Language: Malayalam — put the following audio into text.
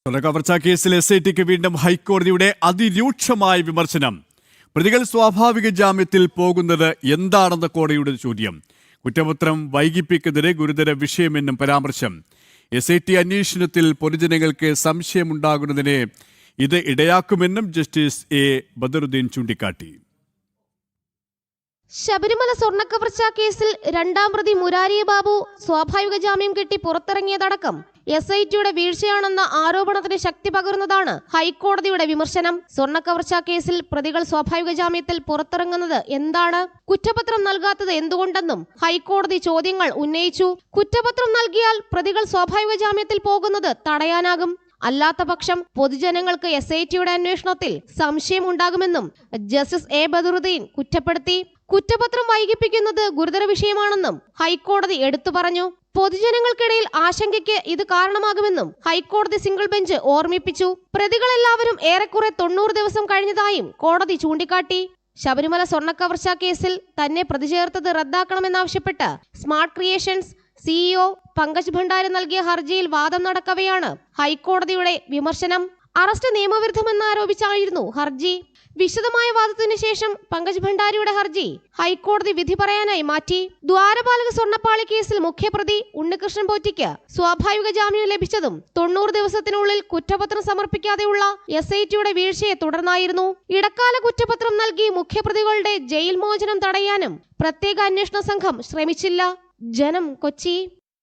സ്വർണ്ണക്കവർച്ചാ കേസിൽ SITക്ക് വീണ്ടും ഹൈക്കോടതിയുടെ അതിരൂക്ഷമായ വിമർശനം. പ്രതികൾ സ്വാഭാവിക ജാമ്യത്തിൽ പോകുന്നത് എന്താണെന്ന കോടതിയുടെ ചോദ്യം. കുറ്റപത്രം വൈകിപ്പിക്കുന്നത് ഗുരുതര വിഷയമെന്നും പരാമർശം. SIT അന്വേഷണത്തിൽ പൊതുജനങ്ങൾക്ക് സംശയമുണ്ടാകുന്നതിന് ഇത് ഇടയാക്കുമെന്നും ജസ്റ്റിസ് A. ബദറുദ്ദീൻ ചൂണ്ടിക്കാട്ടി. ശബരിമല സ്വർണ്ണക്കവർച്ചാ കേസിൽ രണ്ടാം പ്രതി മുരാരി ബാബു സ്വാഭാവിക ജാമ്യം കിട്ടി പുറത്തിറങ്ങിയതടക്കം SITയുടെ വീഴ്ചയാണെന്ന ആരോപണത്തിന് ശക്തി പകരുന്നതാണ് ഹൈക്കോടതിയുടെ വിമർശനം. സ്വർണ്ണക്കവർച്ചാ കേസിൽ പ്രതികൾ സ്വാഭാവിക ജാമ്യത്തിൽ പുറത്തിറങ്ങുന്നത് എന്താണ്? കുറ്റപത്രം നൽകാത്തത് എന്തുകൊണ്ടെന്നും ഹൈക്കോടതി ചോദ്യങ്ങൾ ഉന്നയിച്ചു. കുറ്റപത്രം നൽകിയാൽ പ്രതികൾ സ്വാഭാവിക ജാമ്യത്തിൽ പോകുന്നത് തടയാനാകും. അല്ലാത്ത പക്ഷം പൊതുജനങ്ങൾക്ക് SITയുടെ അന്വേഷണത്തിൽ സംശയം ഉണ്ടാകുമെന്നും ജസ്റ്റിസ് A. ബദറുദ്ദീൻ കുറ്റപ്പെടുത്തി. കുറ്റപത്രം വൈകിപ്പിക്കുന്നത് ഗുരുതര വിഷയമാണെന്നും ഹൈക്കോടതി എടുത്തു പറഞ്ഞു. പൊതുജനങ്ങൾക്കിടയിൽ ആശങ്കയ്ക്ക് ഇത് കാരണമാകുമെന്നും ഹൈക്കോടതി സിംഗിൾ ബെഞ്ച് ഓർമ്മിപ്പിച്ചു. പ്രതികളെല്ലാവരും ഏറെക്കുറെ 90 ദിവസം കഴിഞ്ഞതായും കോടതി ചൂണ്ടിക്കാട്ടി. ശബരിമല സ്വർണ്ണക്കവർച്ചാ കേസിൽ തന്നെ പ്രതി ചേർത്തത് റദ്ദാക്കണമെന്നാവശ്യപ്പെട്ട് smart creations CEO Pankaj Bhandari നൽകിയ ഹർജിയിൽ വാദം നടക്കവെയാണ് ഹൈക്കോടതിയുടെ വിമർശനം. അറസ്റ്റ് നിയമവിരുദ്ധമെന്നാരോപിച്ചായിരുന്നു ഹർജി. വിശദമായ വാദത്തിന് ശേഷം പങ്കജ് ഭണ്ഡാരിയുടെ ഹർജി ഹൈക്കോടതി വിധി പറയാനായി മാറ്റി. ദ്വാരപാലക സ്വർണ്ണപ്പാളി കേസിൽ മുഖ്യപ്രതി ഉണ്ണികൃഷ്ണൻ പോറ്റിക്ക് സ്വാഭാവിക ജാമ്യം ലഭിച്ചതും 90 ദിവസത്തിനുള്ളിൽ കുറ്റപത്രം സമർപ്പിക്കാതെയുള്ള SITയുടെ വീഴ്ചയെ തുടർന്നായിരുന്നു. ഇടക്കാല കുറ്റപത്രം നൽകി മുഖ്യപ്രതികളുടെ ജയിൽ മോചനം തടയാനും പ്രത്യേക അന്വേഷണ സംഘം ശ്രമിച്ചില്ല. ജനം, കൊച്ചി.